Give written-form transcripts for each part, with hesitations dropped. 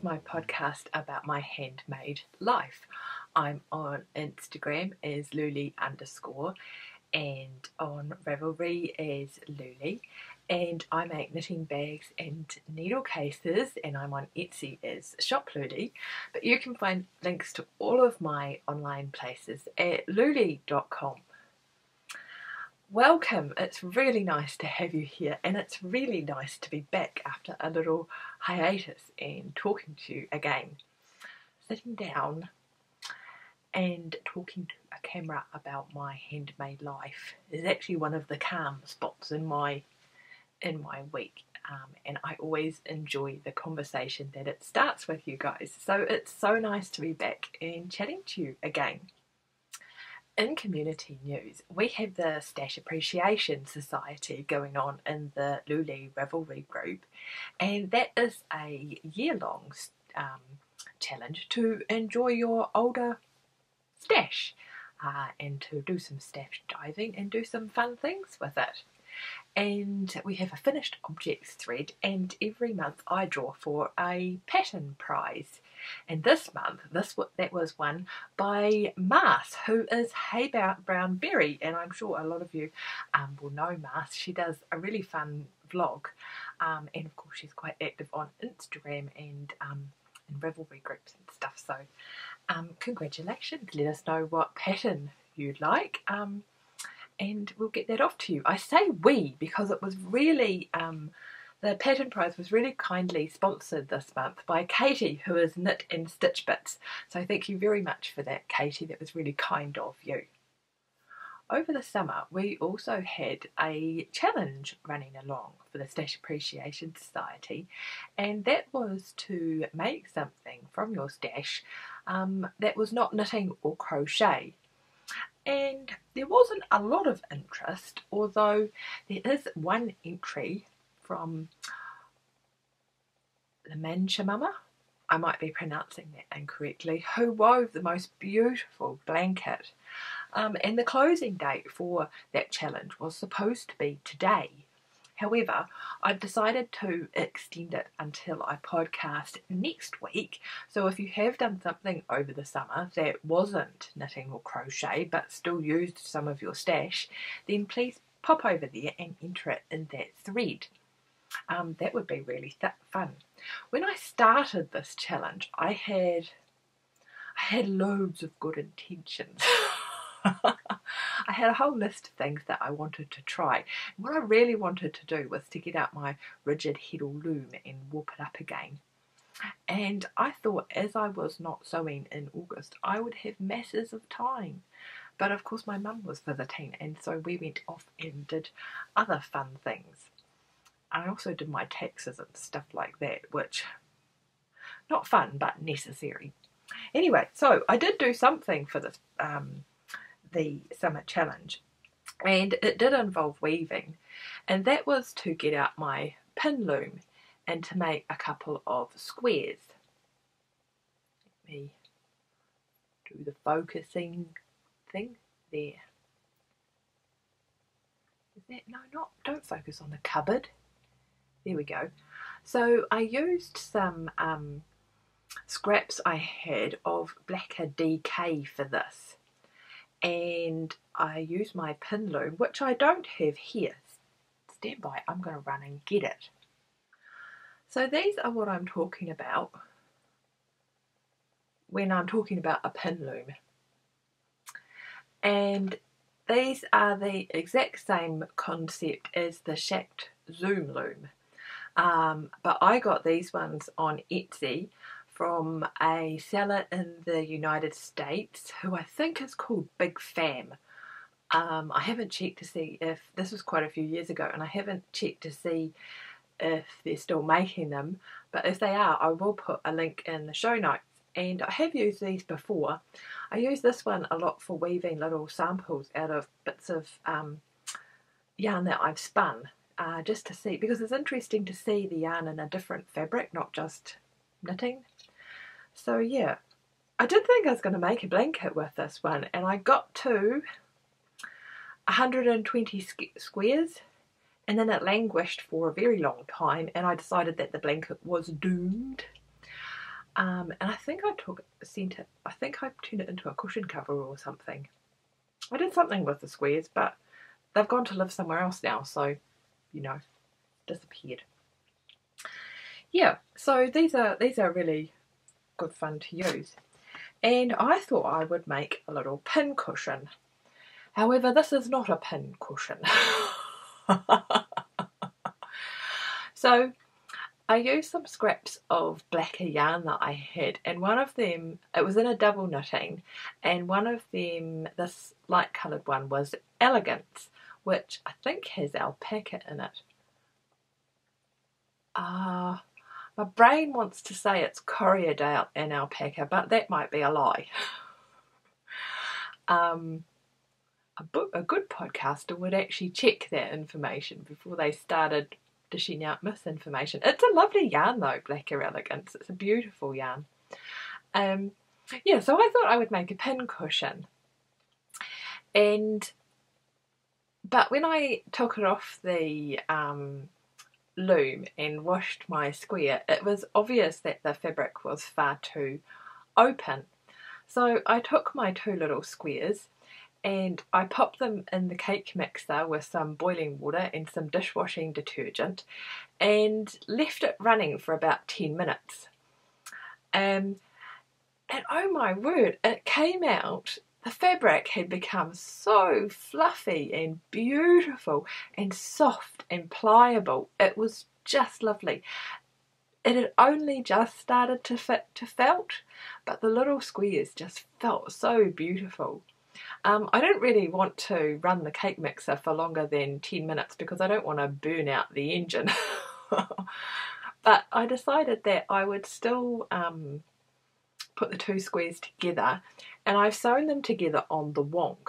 It's my podcast about my handmade life. I'm on Instagram as louleigh_, and on Ravelry as louleigh, and I make knitting bags and needle cases, and I'm on Etsy as shop louleigh. But you can find links to all of my online places at louleigh.com. Welcome, it's really nice to have you here, and it's really nice to be back after a little hiatus and talking to you again. Sitting down and talking to a camera about my handmade life is actually one of the calm spots in my week, and I always enjoy the conversation that it starts with you guys. So it's so nice to be back and chatting to you again. In community news, we have the Stash Appreciation Society going on in the louleigh Ravelry group, and that is a year-long challenge to enjoy your older stash and to do some stash diving and do some fun things with it. And we have a finished objects thread, and every month I draw for a pattern prize. And this month, that was won by Mars, who is Hey Brown Berry, and I'm sure a lot of you will know Mars. She does a really fun vlog, and of course she's quite active on Instagram and in Ravelry groups and stuff. So congratulations, let us know what pattern you'd like, and we'll get that off to you. I say we because it was really, the pattern prize was really kindly sponsored this month by Katie, who is Knit and Stitch Bits. So thank you very much for that, Katie. That was really kind of you. Over the summer, we also had a challenge running along for the Stash Appreciation Society, and that was to make something from your stash that was not knitting or crochet. And there wasn't a lot of interest, although there is one entry from the Manchamama, I might be pronouncing that incorrectly, who wove the most beautiful blanket. And the closing date for that challenge was supposed to be today. However, I've decided to extend it until I podcast next week. So if you have done something over the summer that wasn't knitting or crochet but still used some of your stash, then please pop over there and enter it in that thread. That would be really fun. When I started this challenge, I had loads of good intentions. I had a whole list of things that I wanted to try. And what I really wanted to do was to get out my rigid heddle loom and warp it up again. And I thought as I was not sewing in August, I would have masses of time. But of course my mum was visiting, and so we went off and did other fun things. I also did my taxes and stuff like that, which, not fun, but necessary. Anyway, so I did do something for this the summer challenge, and it did involve weaving, and that was to get out my pin loom and to make a couple of squares. Let me do the focusing thing there. Is that, no, don't focus on the cupboard. There we go. So I used some scraps I had of Blacker DK for this, and I used my pin loom, which I don't have here. Stand by, I'm going to run and get it. So these are what I'm talking about when I'm talking about a pin loom, and these are the exact same concept as the shacked zoom loom, but I got these ones on Etsy from a seller in the United States who I think is called Big Fam. I haven't checked to see if, this was quite a few years ago, and I haven't checked to see if they're still making them, but if they are, I will put a link in the show notes. And I have used these before. I use this one a lot for weaving little samples out of bits of yarn that I've spun, just to see, because it's interesting to see the yarn in a different fabric, not just knitting. So yeah, I did think I was going to make a blanket with this one, and I got to 120 squares, and then it languished for a very long time, and I decided that the blanket was doomed. And I think I turned it into a cushion cover or something. I did something with the squares, but they've gone to live somewhere else now, so, you know, disappeared. Yeah, so these are really good fun to use. And I thought I would make a little pin cushion. However, this is not a pin cushion. So I used some scraps of blacker yarn that I had, and one of them, it was in a double knitting, and one of them, this light coloured one, was Elegance, which I think has alpaca in it. My brain wants to say it's Corriedale and alpaca, but that might be a lie. A good podcaster would actually check that information before they started dishing out misinformation. It's a lovely yarn though, Blacker Elegance. It's a beautiful yarn. Yeah, so I thought I would make a pin cushion. But when I took it off the loom and washed my square, it was obvious that the fabric was far too open. So I took my two little squares and I popped them in the cake mixer with some boiling water and some dishwashing detergent and left it running for about 10 minutes. And oh my word, it came out, the fabric had become so fluffy and beautiful and soft and pliable. It was just lovely. It had only just started to fit to felt, but the little squares just felt so beautiful. I don't really want to run the cake mixer for longer than 10 minutes because I don't want to burn out the engine. But I decided that I would still put the two squares together, and I've sewn them together on the wonk.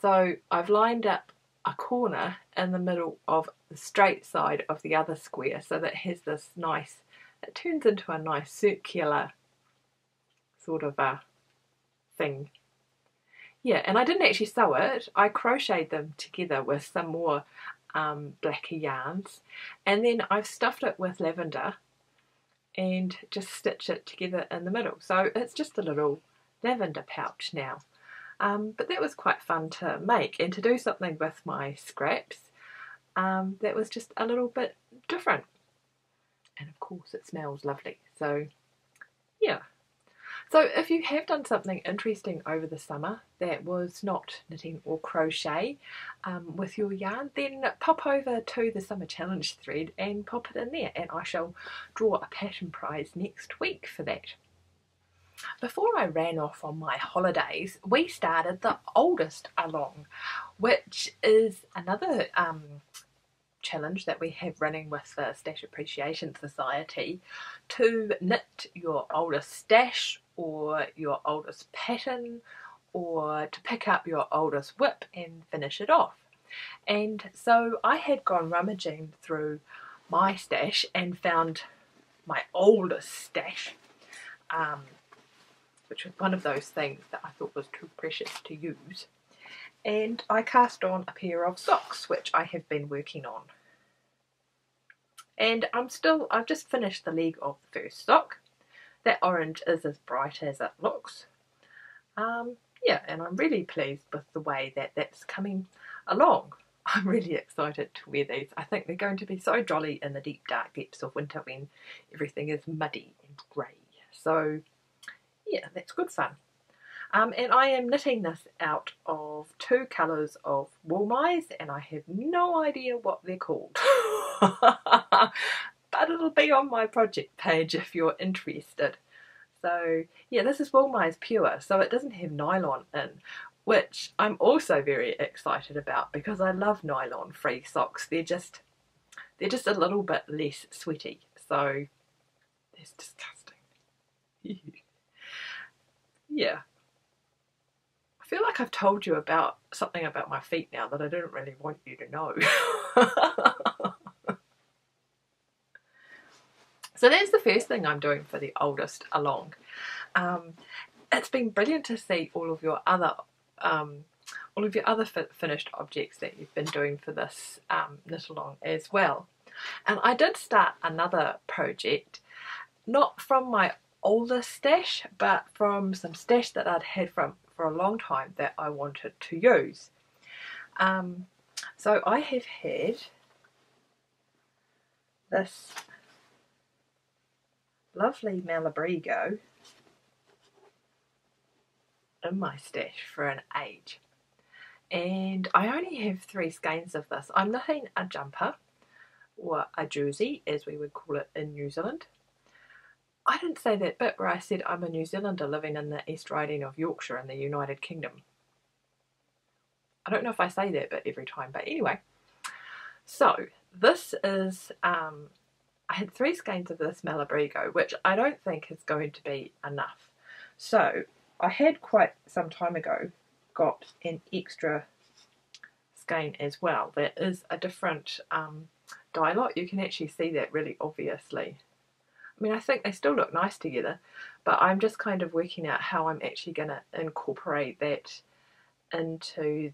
So I've lined up a corner in the middle of the straight side of the other square so that it has this nice, it turns into a nice circular sort of a thing. Yeah, and I didn't actually sew it. I crocheted them together with some more blacker yarns, and then I've stuffed it with lavender and just stitched it together in the middle. So it's just a little lavender pouch now. But that was quite fun to make, and to do something with my scraps that was just a little bit different. And of course it smells lovely. So yeah. So if you have done something interesting over the summer that was not knitting or crochet with your yarn, then pop over to the Summer Challenge thread and pop it in there, and I shall draw a pattern prize next week for that. Before I ran off on my holidays, we started the Oldest Along, which is another challenge that we have running with the Stash Appreciation Society to knit your oldest stash or your oldest pattern, or to pick up your oldest whip and finish it off. And so I had gone rummaging through my stash and found my oldest stash, which was one of those things that I thought was too precious to use. And I cast on a pair of socks, which I have been working on. And I've just finished the leg of the first sock. That orange is as bright as it looks. Yeah, and I'm really pleased with the way that that's coming along. I'm really excited to wear these. I think they're going to be so jolly in the deep dark depths of winter when everything is muddy and grey. So yeah, that's good fun. And I am knitting this out of two colours of wool mice, and I have no idea what they're called. But it'll be on my project page if you're interested. So yeah, this is wool mice pure, so it doesn't have nylon in, which I'm also very excited about because I love nylon free socks. They're just a little bit less sweaty, so that's disgusting. Yeah. I feel like I've told you about something about my feet now that I don't really want you to know. So that's the first thing I'm doing for the Oldest Along. It's been brilliant to see all of your other finished objects that you've been doing for this knit along as well. And I did start another project, not from my older stash, but from some stash that I'd had for a long time that I wanted to use. So I have had this lovely Malabrigo in my stash for an age, and I only have 3 skeins of this. I'm knitting a jumper, or a jersey as we would call it in New Zealand. I didn't say that bit where I said I'm a New Zealander living in the East Riding of Yorkshire in the United Kingdom. I don't know if I say that bit every time, but anyway. So this is, I had 3 skeins of this Malabrigo, which I don't think is going to be enough. So I had quite some time ago got an extra skein as well. That is a different dye lot. You can actually see that really obviously. I mean, I think they still look nice together, but I'm just kind of working out how I'm actually going to incorporate that into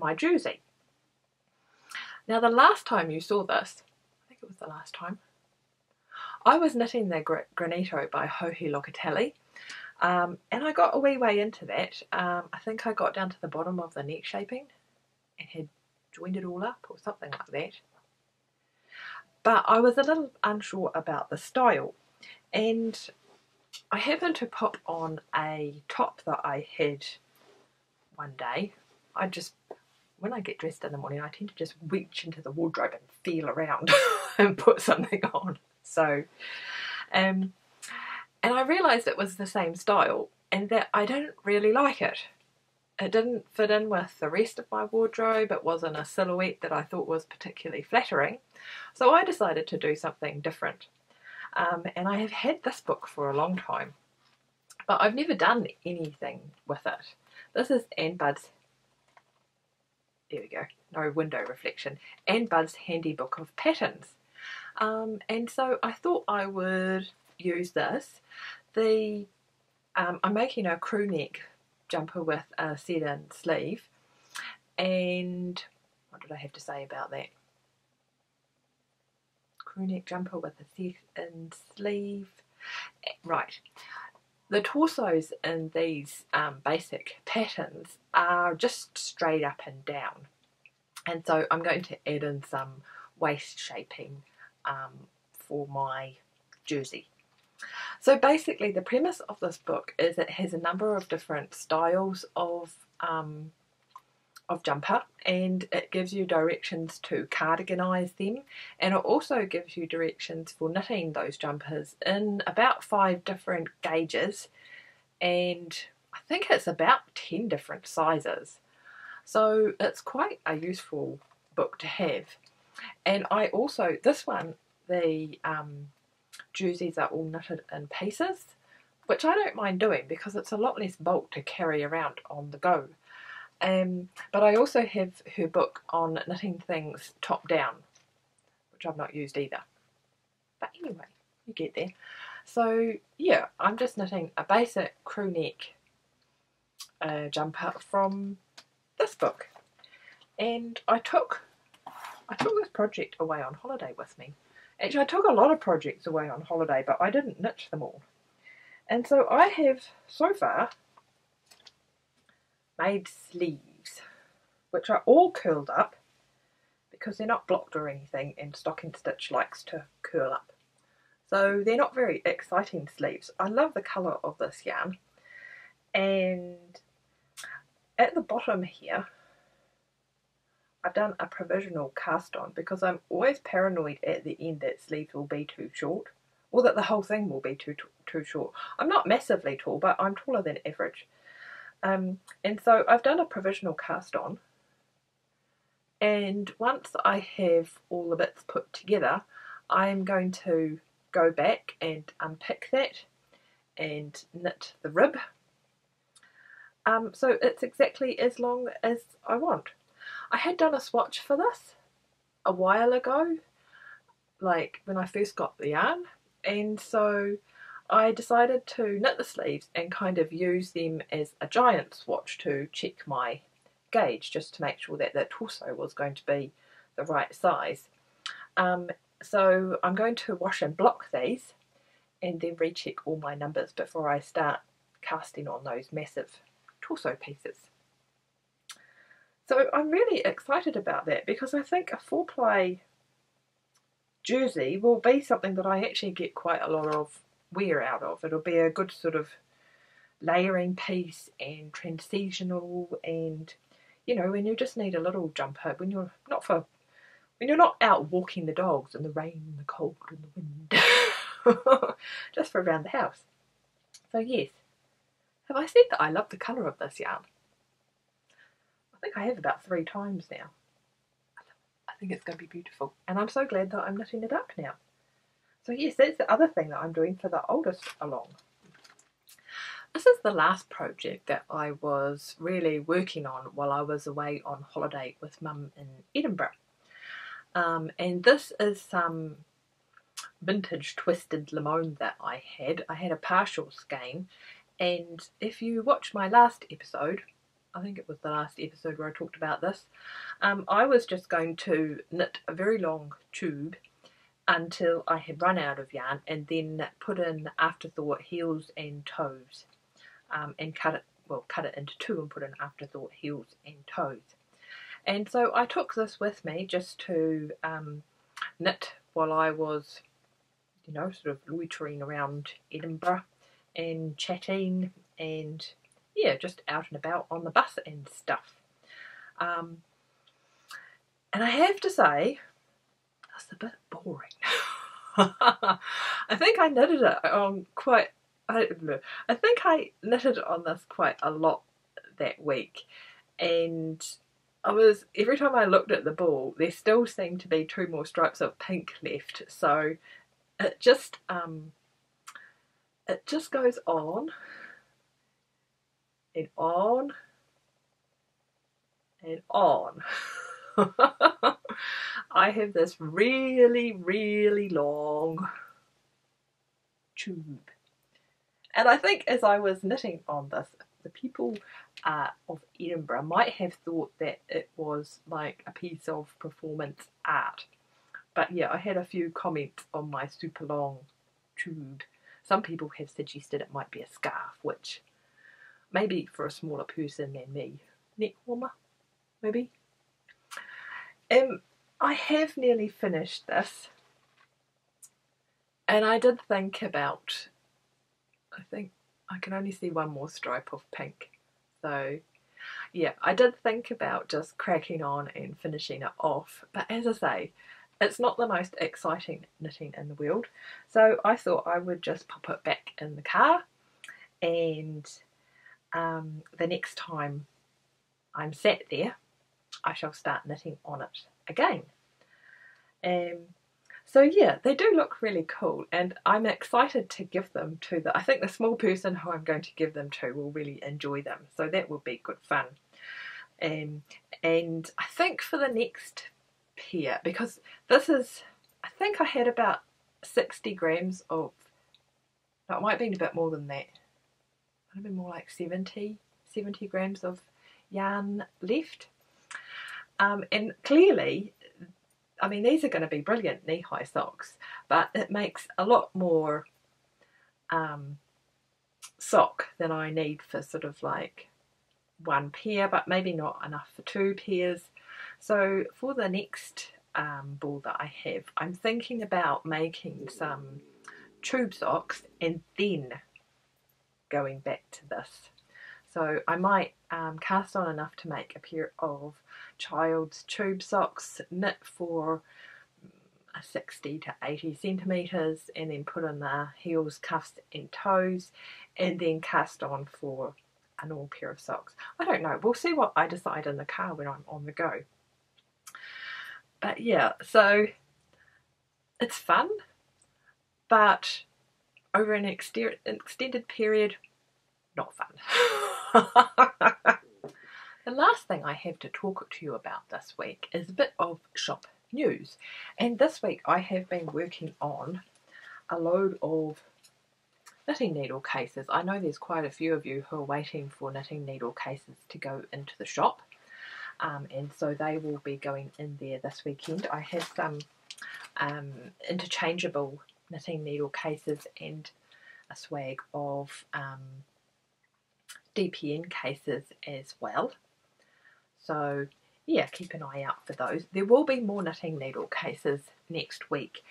my jersey. Now, the last time you saw this, I think it was the last time, I was knitting the Granito by Hohi Locatelli, and I got a wee way into that. I think I got down to the bottom of the neck shaping and had joined it all up or something like that. But I was a little unsure about the style, and I happened to pop on a top that I had one day. When I get dressed in the morning, I tend to just reach into the wardrobe and feel around and put something on. So, and I realised it was the same style and that I didn't really like it. It didn't fit in with the rest of my wardrobe. It wasn't a silhouette that I thought was particularly flattering. So I decided to do something different. And I have had this book for a long time, but I've never done anything with it. This is Anne Budd's, there we go, no window reflection, Anne Budd's Handy Book of Patterns. And so I thought I would use this. I'm making a crew neck jumper with a set-in sleeve, and what did I have to say about that? Crew neck jumper with a set-in sleeve. Right, the torsos in these basic patterns are just straight up and down, and so I'm going to add in some waist shaping for my jersey. So basically the premise of this book is it has a number of different styles of jumper, and it gives you directions to cardiganize them, and it also gives you directions for knitting those jumpers in about 5 different gauges, and I think it's about 10 different sizes. So it's quite a useful book to have. And I also, this one, the jerseys are all knitted in pieces, which I don't mind doing because it's a lot less bulk to carry around on the go. But I also have her book on knitting things top down, which I've not used either. But anyway, you get there. So yeah, I'm just knitting a basic crew neck jumper from this book. And I took this project away on holiday with me. Actually, I took a lot of projects away on holiday, but I didn't knit them all. And so I have, so far, made sleeves, which are all curled up because they're not blocked or anything, and stocking stitch likes to curl up. So they're not very exciting sleeves. I love the colour of this yarn. And at the bottom here, I've done a provisional cast on because I'm always paranoid at the end that sleeves will be too short, or that the whole thing will be too short. I'm not massively tall, but I'm taller than average. And so I've done a provisional cast on, and once I have all the bits put together, I'm going to go back and unpick that and knit the rib. So it's exactly as long as I want. I had done a swatch for this a while ago, like when I first got the yarn, and so I decided to knit the sleeves and kind of use them as a giant swatch to check my gauge, just to make sure that the torso was going to be the right size. So I'm going to wash and block these, and then recheck all my numbers before I start casting on those massive torso pieces. So I'm really excited about that, because I think a 4-ply jersey will be something that I actually get quite a lot of wear out of. It'll be a good sort of layering piece and transitional, and you know, when you just need a little jumper when you're not out walking the dogs in the rain, the cold and the wind, just for around the house. So yes, have I said that I love the colour of this yarn? I think I have about 3 times now. I think it's going to be beautiful, and I'm so glad that I'm knitting it up now. So yes, that's the other thing that I'm doing for the oldest along. This is the last project that I was really working on while I was away on holiday with Mum in Edinburgh. And this is some vintage twisted limon that I had. I had a partial skein, and if you watch my last episode, I think it was the last episode where I talked about this, I was just going to knit a very long tube until I had run out of yarn, and then put in afterthought heels and toes, and cut it into 2 and put in afterthought heels and toes. And so I took this with me just to knit while I was, you know, sort of loitering around Edinburgh and chatting, and yeah, just out and about on the bus and stuff. And I have to say, that's a bit boring. I think I knitted it on quite, I don't know, I think I knitted on this quite a lot that week, and every time I looked at the ball, there still seemed to be 2 more stripes of pink left, so it just goes on and on and on. I have this really, really long tube, and I think as I was knitting on this, the people of Edinburgh might have thought that it was like a piece of performance art. But yeah, I had a few comments on my super long tube. Some people have suggested it might be a scarf, which maybe for a smaller person than me, neck warmer, maybe. I have nearly finished this, and I did think about, I think I can only see 1 more stripe of pink, so yeah, I did think about just cracking on and finishing it off, but as I say, it's not the most exciting knitting in the world, so I thought I would just pop it back in the car, and the next time I'm sat there, I shall start knitting on it again. So yeah, they do look really cool, and I'm excited to give them to I think the small person who I'm going to give them to will really enjoy them, so that will be good fun. And I think for the next pair, because this is, I think I had about 60 grams of, no, it might have been a bit more than that, it might have been more like 70 grams of yarn left. And clearly, I mean, these are going to be brilliant knee-high socks, but it makes a lot more sock than I need for sort of like 1 pair, but maybe not enough for 2 pairs. So for the next ball that I have, I'm thinking about making some tube socks and then going back to this. So I might cast on enough to make a pair of child's tube socks, knit for 60 to 80 centimetres, and then put in the heels, cuffs and toes, and then cast on for a normal pair of socks. I don't know, we'll see what I decide in the car when I'm on the go. But yeah, so it's fun, but over an extended period, not fun. The last thing I have to talk to you about this week is a bit of shop news, and this week I have been working on a load of knitting needle cases. I know there's quite a few of you who are waiting for knitting needle cases to go into the shop, and so they will be going in there this weekend. I have some interchangeable knitting needle cases and a swag of DPN cases as well. So yeah, keep an eye out for those. There will be more knitting needle cases next week.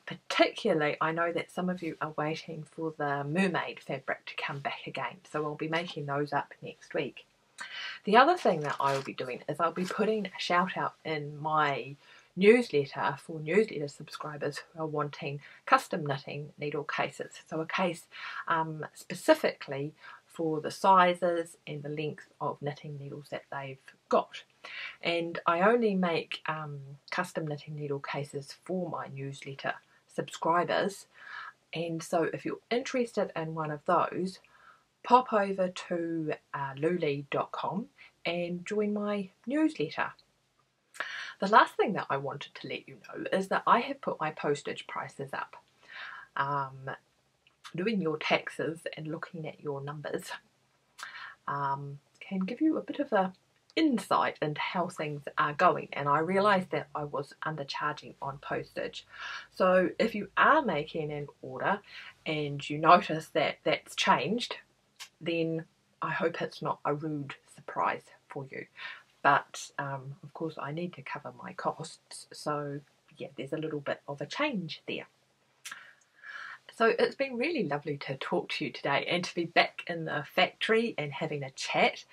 Particularly, I know that some of you are waiting for the mermaid fabric to come back again, so I'll be making those up next week. The other thing that I will be doing is I'll be putting a shout out in my newsletter for newsletter subscribers who are wanting custom knitting needle cases. So a case specifically for the sizes and the length of knitting needles that they've got. And I only make custom knitting needle cases for my newsletter subscribers, and so if you're interested in one of those, pop over to louleigh.com and join my newsletter. The last thing that I wanted to let you know is that I have put my postage prices up. Doing your taxes and looking at your numbers can give you a bit of a insight into how things are going, and I realised that I was undercharging on postage. So if you are making an order and you notice that that's changed, then I hope it's not a rude surprise for you. But of course I need to cover my costs, so yeah, there's a little bit of a change there. So it's been really lovely to talk to you today and to be back in the factory and having a chat.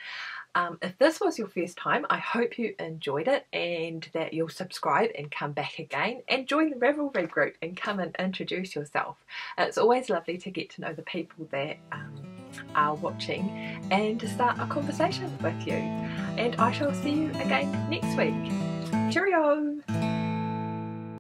If this was your first time, I hope you enjoyed it and that you'll subscribe and come back again and join the Ravelry group and come and introduce yourself. It's always lovely to get to know the people that are watching and to start a conversation with you. And I shall see you again next week. Cheerio!